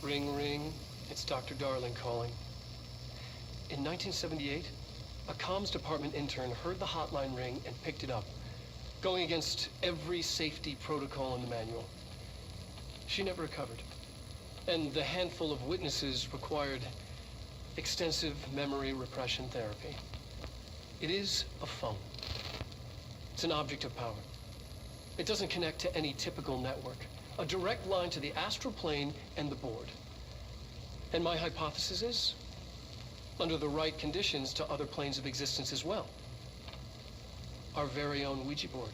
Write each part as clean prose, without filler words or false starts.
Ring, ring. It's Dr. Darling calling. In 1978, a comms department intern heard the hotline ring and picked it up, going against every safety protocol in the manual. She never recovered, and the handful of witnesses required extensive memory repression therapy. It is a phone. It's an object of power. It doesn't connect to any typical network. A direct line to the astral plane and the board. And my hypothesis is, under the right conditions, to other planes of existence as well. Our very own Ouija board.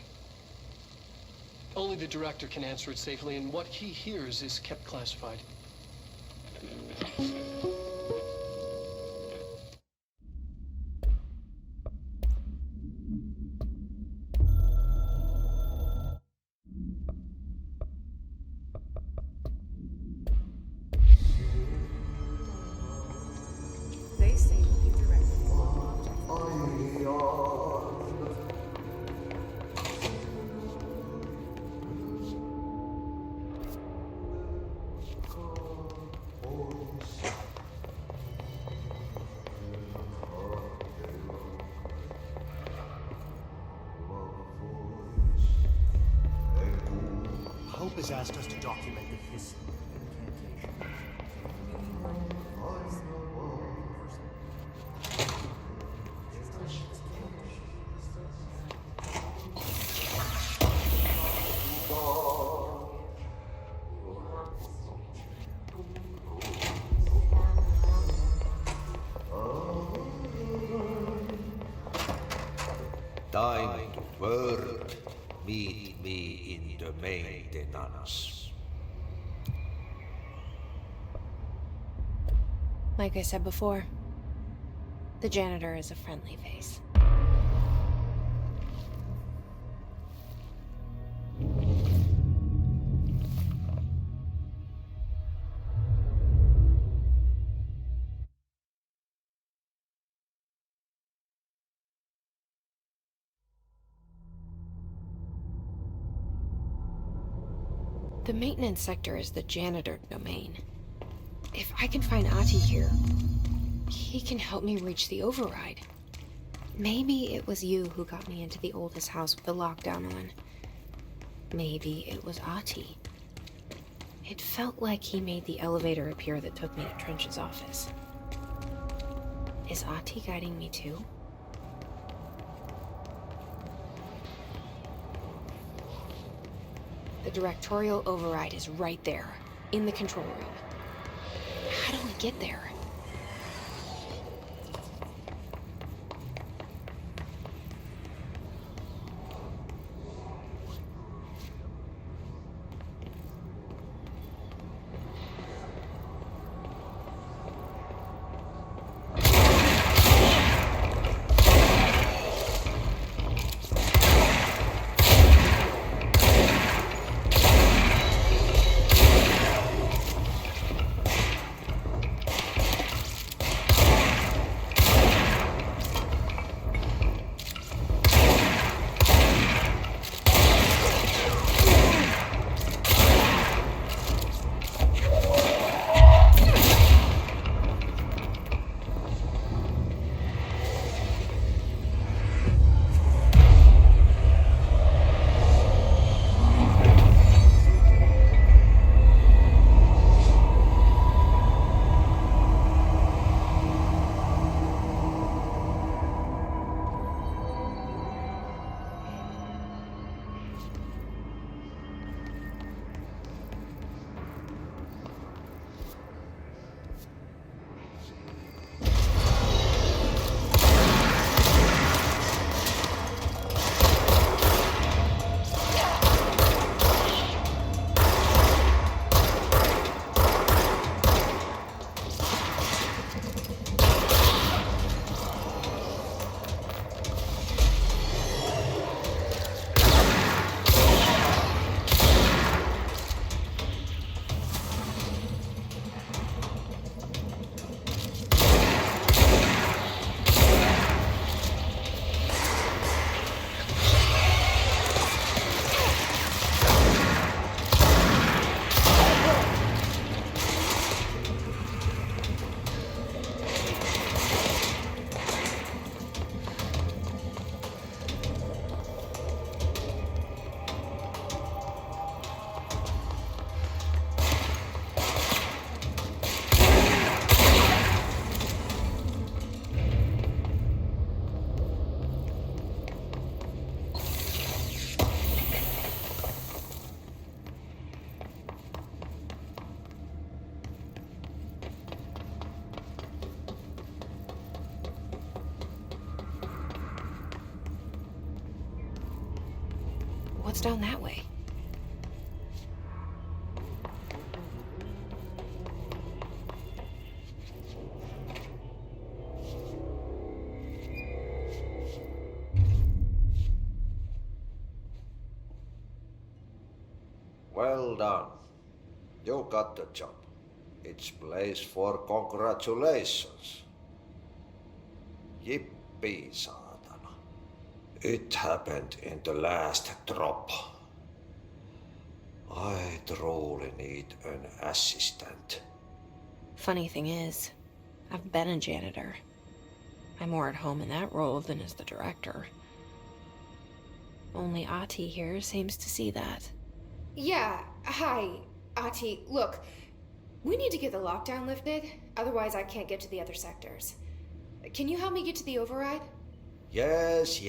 Only the director can answer it safely, and what he hears is kept classified. They say you directed Hope has asked us to document the hissing Time to work. Meet me in the maintenance. Like I said before, the janitor is a friendly face. The maintenance sector is the janitor domain. If I can find Ahti here, he can help me reach the override. Maybe it was you who got me into the oldest house with the lockdown on. Maybe it was Ahti. It felt like he made the elevator appear that took me to Trench's office. Is Ahti guiding me too? The directorial override is right there, in the control room. How do we get there? What's down that way? Well done. You got the job. It's place for congratulations. Yippee, saatana. It happened in the last drop. I truly need an assistant. Funny thing is, I've been a janitor. I'm more at home in that role than as the director. Only Ati here seems to see that. Yeah, hi, Ati. Look, we need to get the lockdown lifted, otherwise I can't get to the other sectors. Can you help me get to the override? Yes,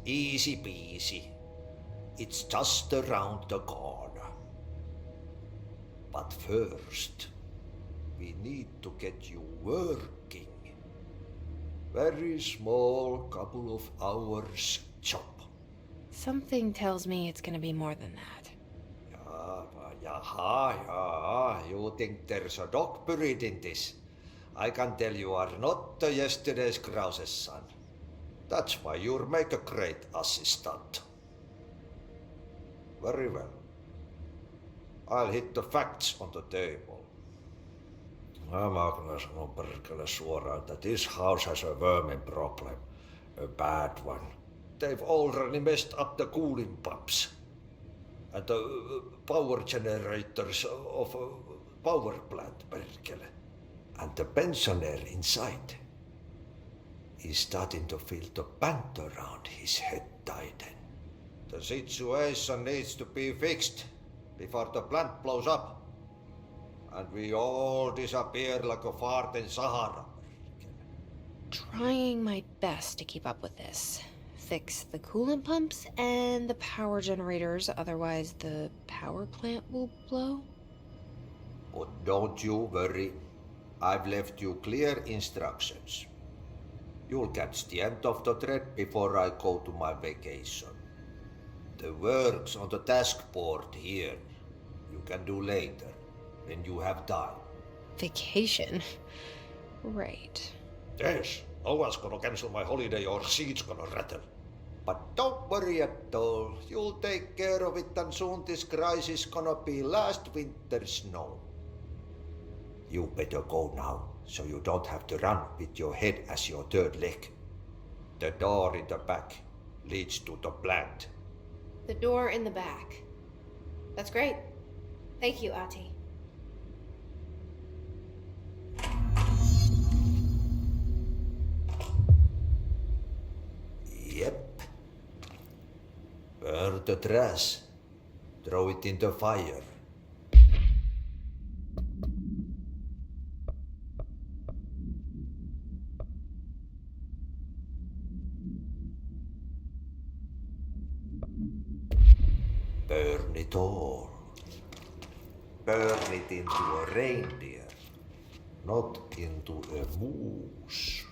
easy peasy. It's just around the corner. But first, we need to get you working. Very small, couple of hours job. Something tells me it's gonna be more than that. Yaha, you think there's a dog buried in this? I can tell you are not yesterday's Krause's son. That's why you'll make a great assistant. Very well. I'll hit the facts on the table. Mä kyllä sanon perkele suoraan, että this house has a vermin problem. A bad one. They've already messed up the cooling pumps. And the power generators of a power plant, perkele. And the pensioner inside is starting to feel the band around his head tighten. The situation needs to be fixed before the plant blows up. And we all disappear like a fart in Sahara. Trying my best to keep up with this. Fix the coolant pumps and the power generators, otherwise the power plant will blow. But don't you worry. I've left you clear instructions. You'll catch the end of the thread before I go to my vacation. The work's on the task board here. You can do later, when you have time. Vacation? Right. Yes, no one's gonna cancel my holiday or seat's gonna rattle. But don't worry at all. You'll take care of it and soon this crisis gonna be last winter's snow. You better go now, so you don't have to run with your head as your third leg. The door in the back leads to the plant. The door in the back. That's great. Thank you, Ati. Yep. Burn the trash. Throw it in the fire. Burn it all. Burn it into a reindeer, not into a moose.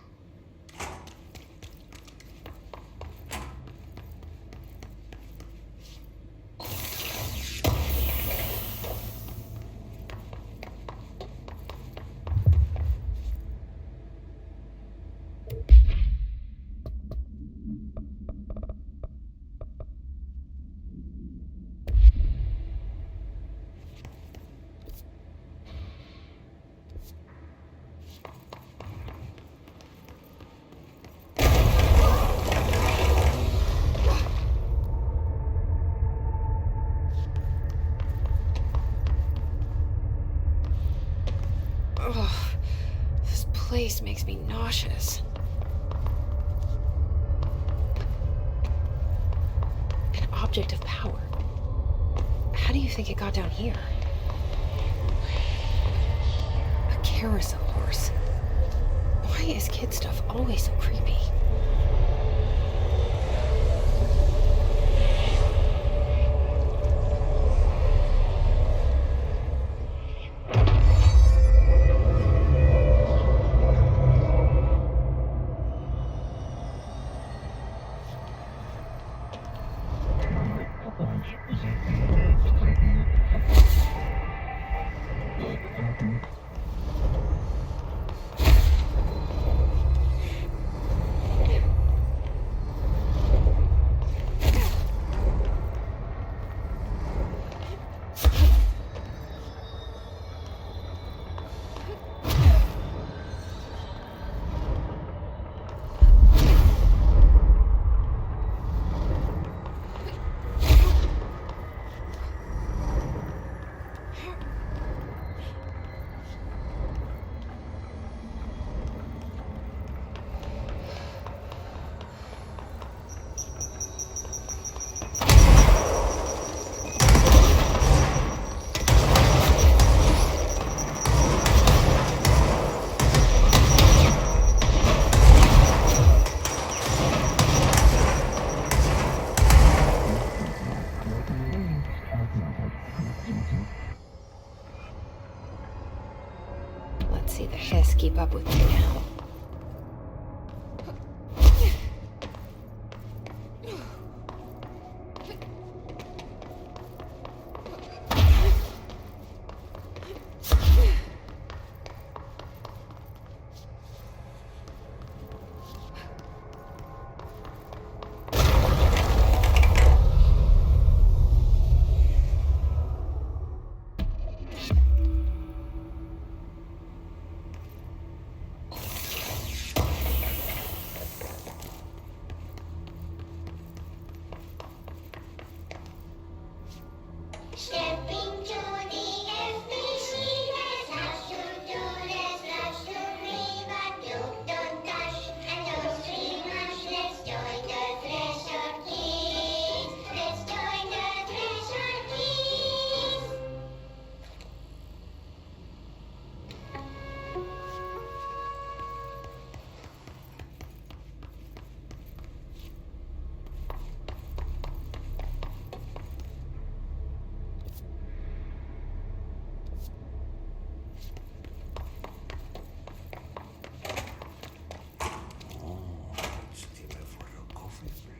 Ugh, this place makes me nauseous. An object of power. How do you think it got down here? A carousel horse. Why is kid stuff always so creepy? Let's see the hiss keep up with me now. Stepping to the FBC, there's lots to do, there's lots to read, but you don't dash and don't scream much. Let's join the Treasure Kids. Let's join the Treasure Kids. It's time for a coffee break.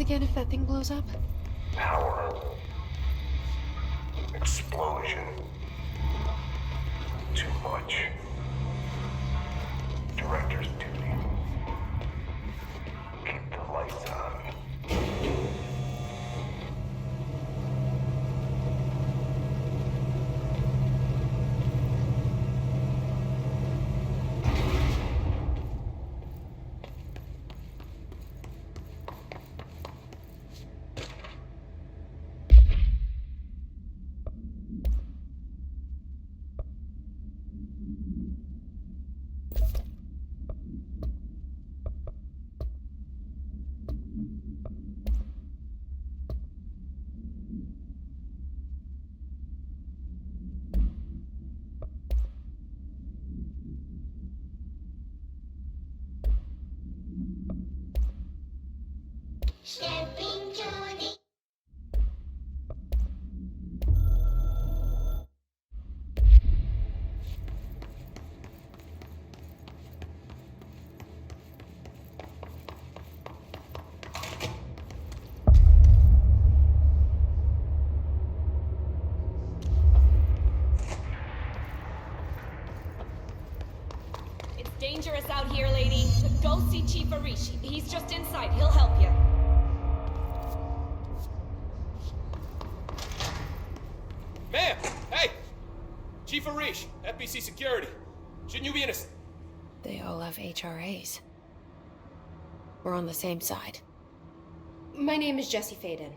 again if that thing blows up? Power. Explosion. Too much. Director's duty. Keep the lights on. Step into the It's dangerous out here, lady. Go see Chief Arish. He's just inside. He'll help you. Ma'am! Hey! Chief Arish, FBC Security. Shouldn't you be in a... They all have HRAs. We're on the same side. My name is Jesse Faden.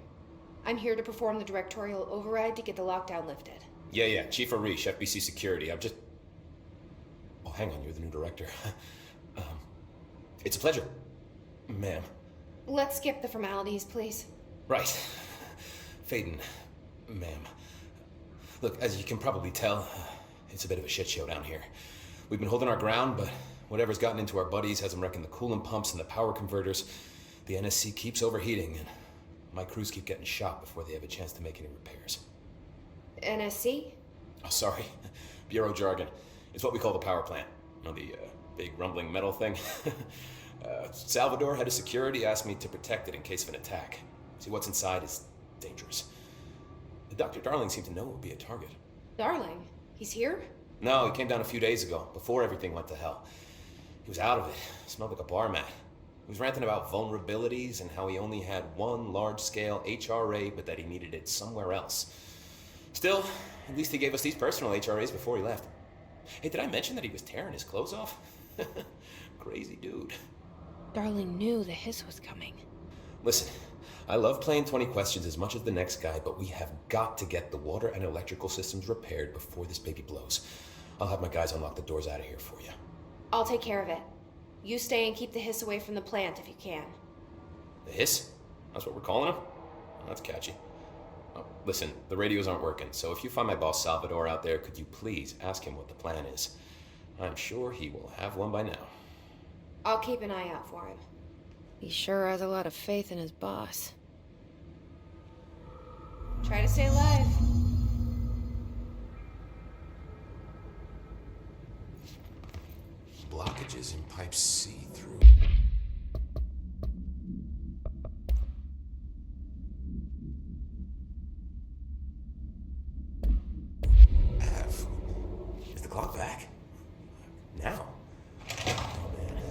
I'm here to perform the directorial override to get the lockdown lifted. Yeah, Chief Arish, FBC Security. I'm just... Oh, hang on, you're the new director. It's a pleasure, ma'am. Let's skip the formalities, please. Right. Faden, ma'am. Look, as you can probably tell, it's a bit of a shit show down here. We've been holding our ground, but whatever's gotten into our buddies has them wrecking the coolant pumps and the power converters. The NSC keeps overheating, and my crews keep getting shot before they have a chance to make any repairs. NSC? Oh, sorry. Bureau jargon. It's what we call the power plant. You know, the big rumbling metal thing? Salvador, head of security, asked me to protect it in case of an attack. See, what's inside is dangerous. Dr. Darling seemed to know it would be a target. Darling? He's here? No, he came down a few days ago, before everything went to hell. He was out of it. Smelled like a bar mat. He was ranting about vulnerabilities and how he only had one large-scale HRA, but that he needed it somewhere else. Still, at least he gave us these personal HRAs before he left. Hey, did I mention that he was tearing his clothes off? Crazy dude. Darling knew the hiss was coming. Listen, I love playing 20 questions as much as the next guy, but we have got to get the water and electrical systems repaired before this baby blows. I'll have my guys unlock the doors out of here for you. I'll take care of it. You stay and keep the hiss away from the plant if you can. The hiss? That's what we're calling him? That's catchy. Oh, listen, the radios aren't working, so if you find my boss Salvador out there, could you please ask him what the plan is? I'm sure he will have one by now. I'll keep an eye out for him. He sure has a lot of faith in his boss. Try to stay alive. Blockages in pipe C through F. Is the clock back? Now? Oh man.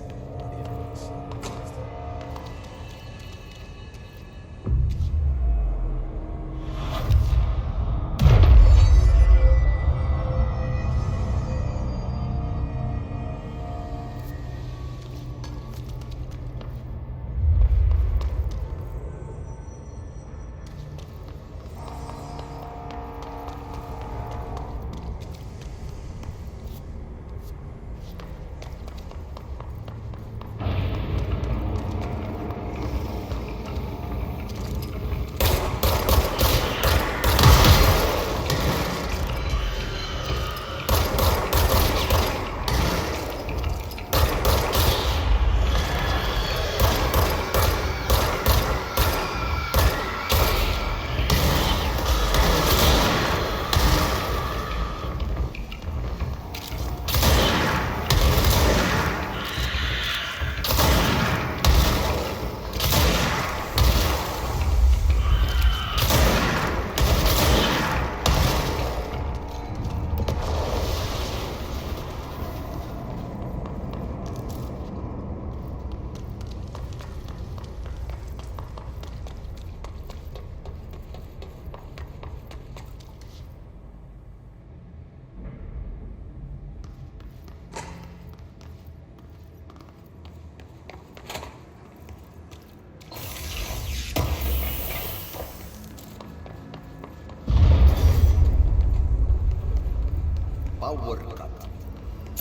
Power cut.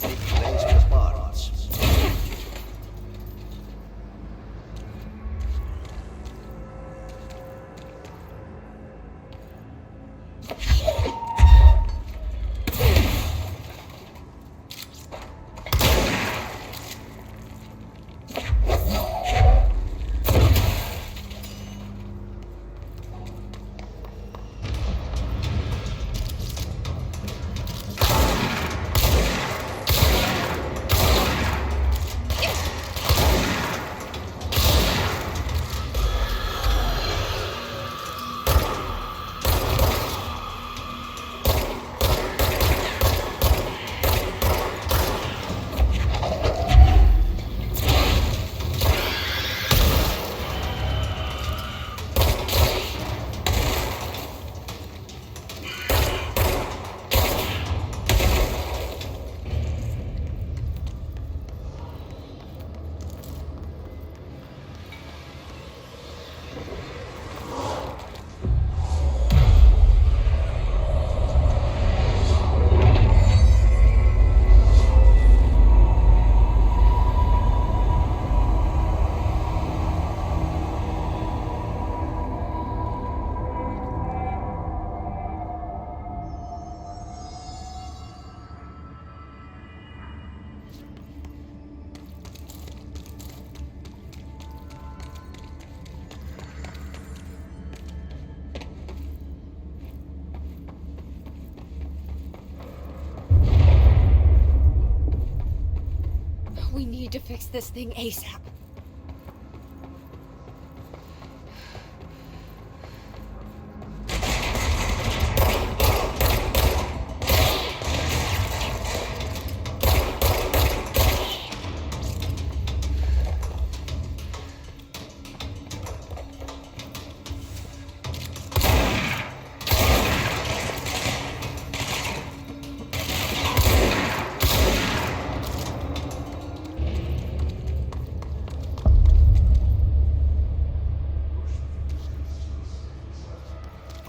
Replace the parts. to fix this thing ASAP.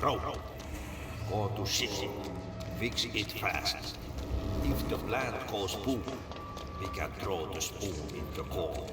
Bro, go to city. Fix it fast. If the plant goes boom, we can throw the spoon in the core.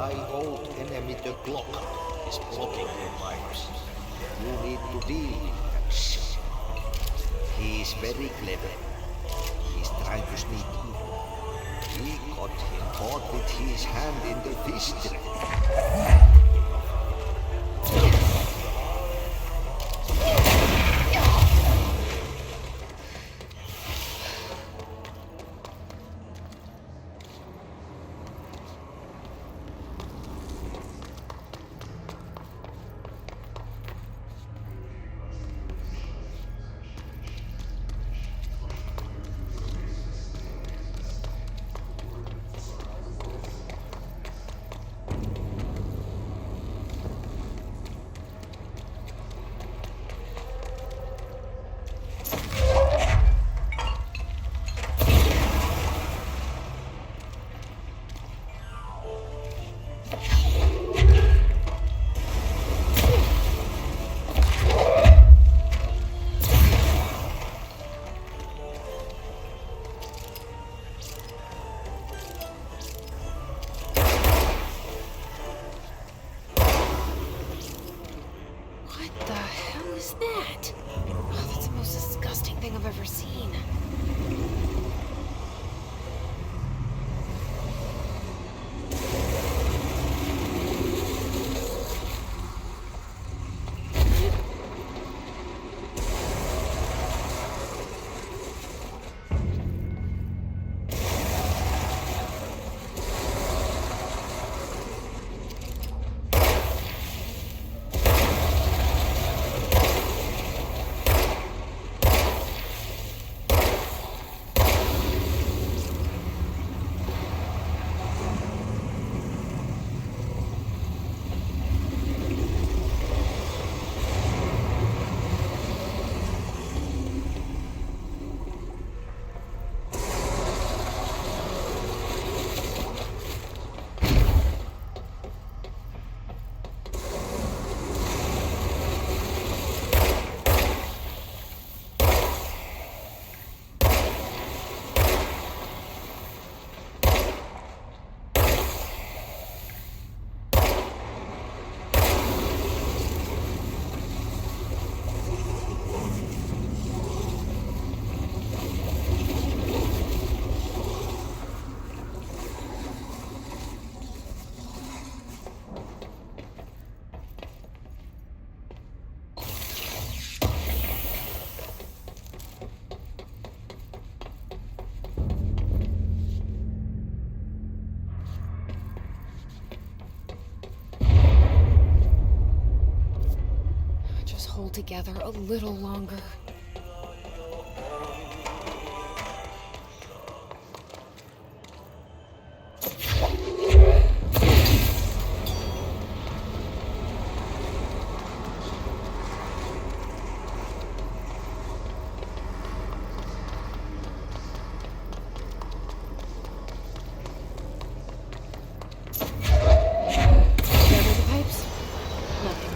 My old enemy, the clock, is blocking your pipes. You need to deal with that shit. He is very clever. He's trying to sneak in. We got him caught with his hand in the fish trap. that? Oh, that's the most disgusting thing I've ever seen. hold together a little longer. There were the pipes. Nothing.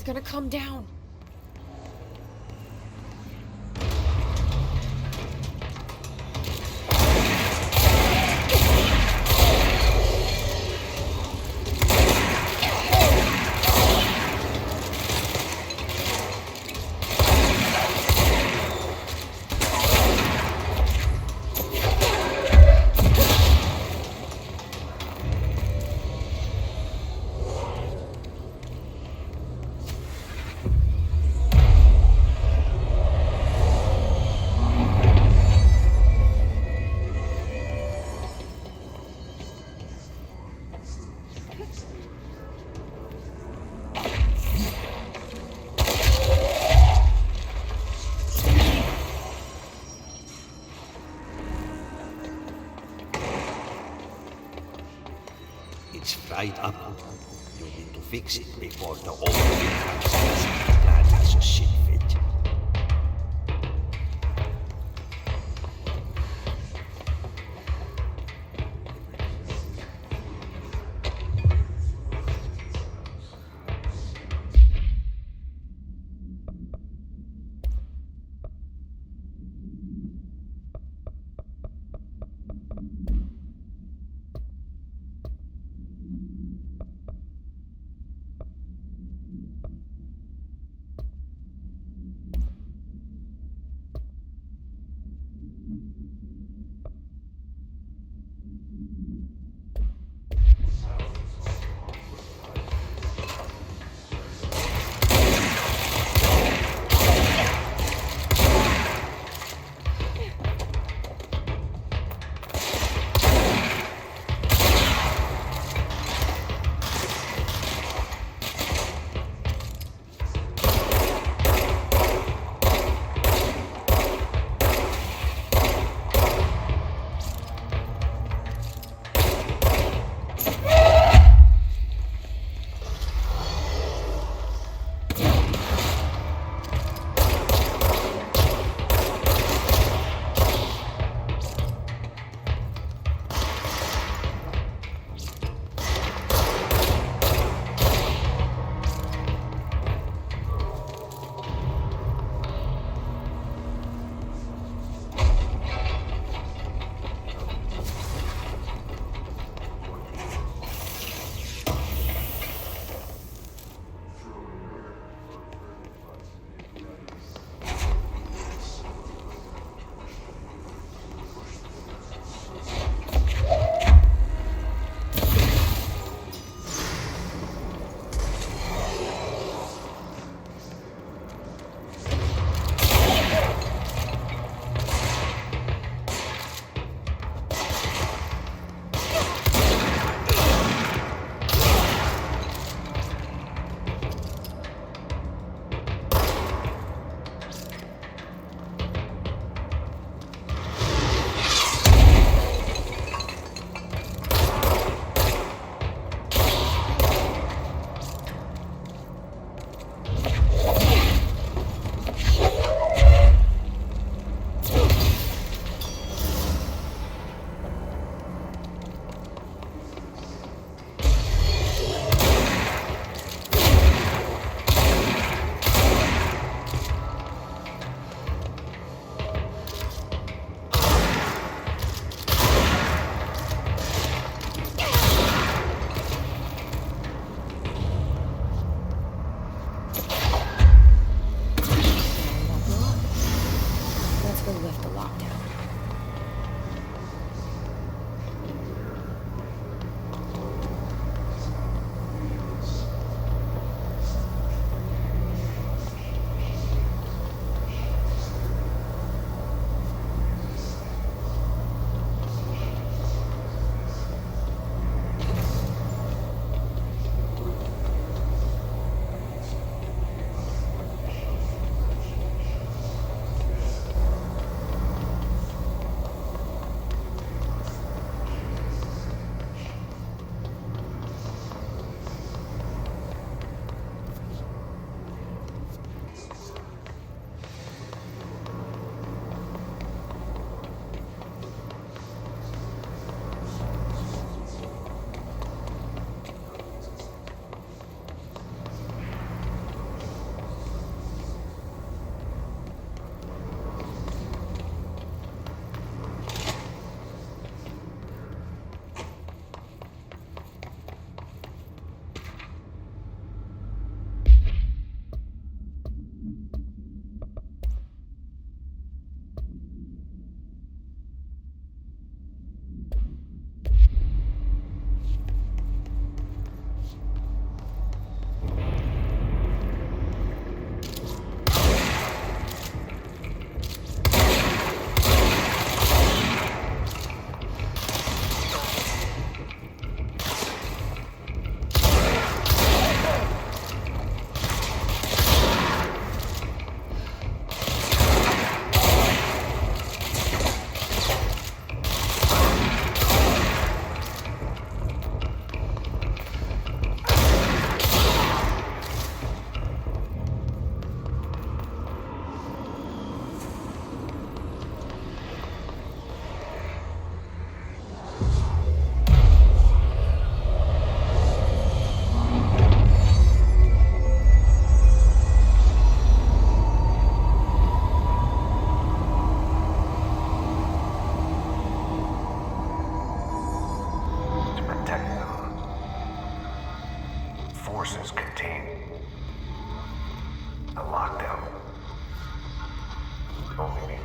gonna come down. It's fried up. You need to fix it before the overhead comes. That has a shit fit.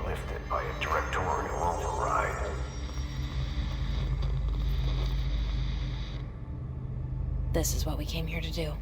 lifted by a directorial override. This is what we came here to do.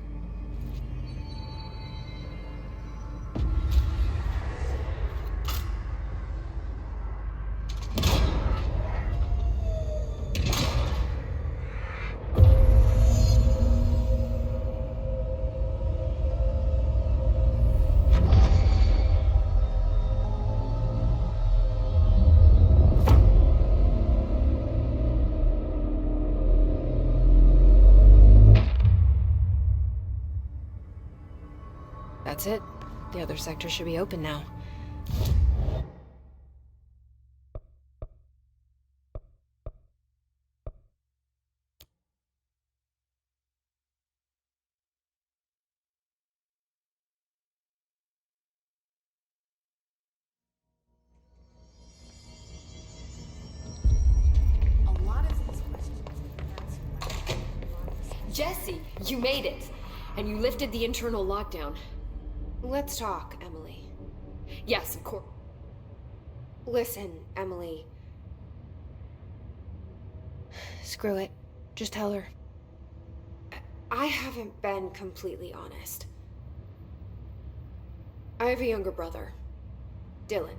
That's it. The other sector should be open now. Jesse, you made it! And you lifted the internal lockdown. Let's talk, Emily. Yes, of course. Listen, Emily. Screw it. Just tell her. I haven't been completely honest. I have a younger brother, Dylan.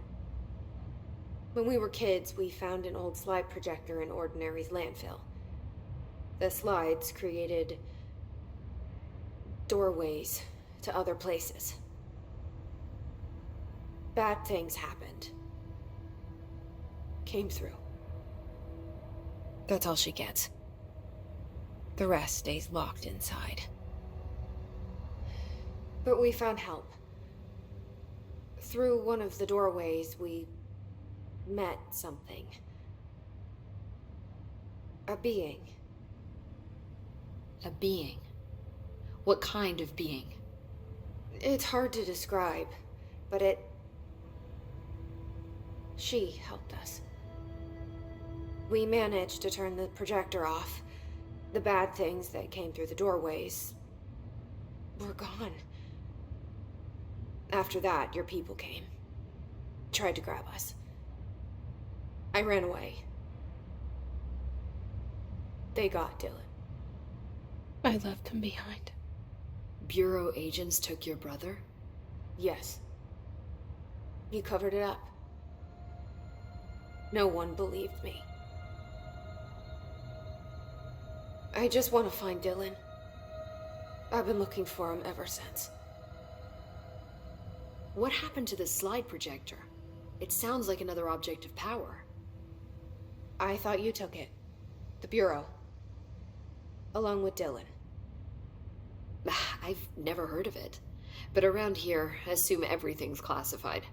When we were kids, we found an old slide projector in Ordinary's landfill. The slides created doorways to other places. Bad things happened. Came through. That's all she gets. The rest stays locked inside. But we found help. Through one of the doorways, we met something. A being. A being? What kind of being? It's hard to describe, but she helped us. We managed to turn the projector off. The bad things that came through the doorways were gone. After that, your people came. Tried to grab us. I ran away. They got Dylan. I left him behind. Bureau agents took your brother? Yes. You covered it up. No one believed me. I just want to find Dylan. I've been looking for him ever since. What happened to the slide projector? It sounds like another object of power. I thought you took it. The Bureau. Along with Dylan. I've never heard of it. But around here, I assume everything's classified.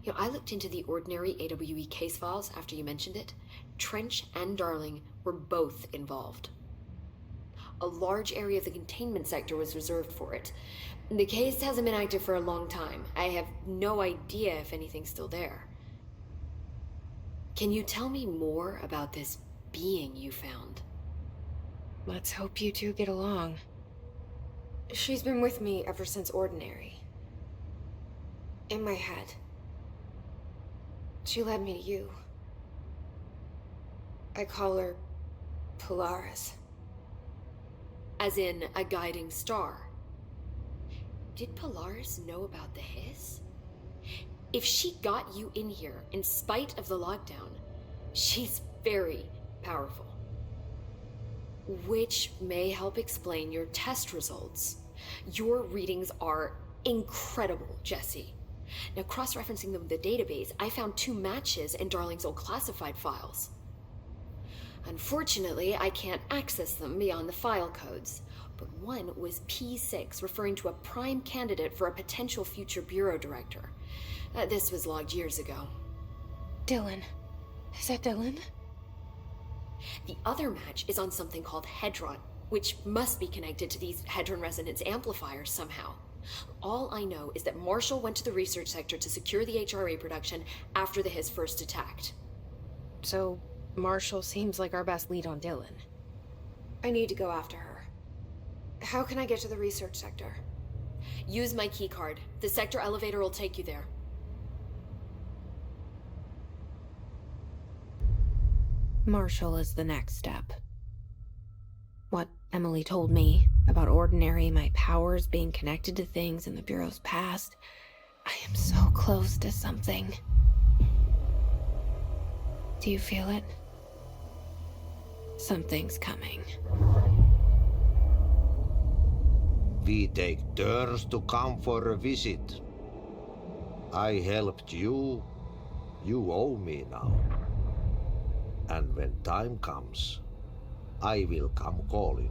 You know, I looked into the Ordinary AWE case files after you mentioned it. Trench and Darling were both involved. A large area of the containment sector was reserved for it. The case hasn't been active for a long time. I have no idea if anything's still there. Can you tell me more about this being you found? Let's hope you two get along. She's been with me ever since Ordinary. In my head. She led me to you. I call her Polaris. As in, a guiding star. Did Polaris know about the hiss? If she got you in here in spite of the lockdown, she's very powerful. Which may help explain your test results. Your readings are incredible, Jesse. Now, cross-referencing them with the database, I found 2 matches in Darling's old classified files. Unfortunately, I can't access them beyond the file codes, but one was P6, referring to a prime candidate for a potential future bureau director. This was logged years ago. Dylan. Is that Dylan? The other match is on something called Hedron, which must be connected to these Hedron resonance amplifiers somehow. All I know is that Marshall went to the research sector to secure the HRA production after the hiss first attacked. So, Marshall seems like our best lead on Dylan. I need to go after her. How can I get to the research sector? Use my keycard. The sector elevator will take you there. Marshall is the next step. What Emily told me about Ordinary, my powers being connected to things in the Bureau's past, I am so close to something. Do you feel it? Something's coming. We take turns to come for a visit. I helped you. You owe me now. And when time comes, I will come calling.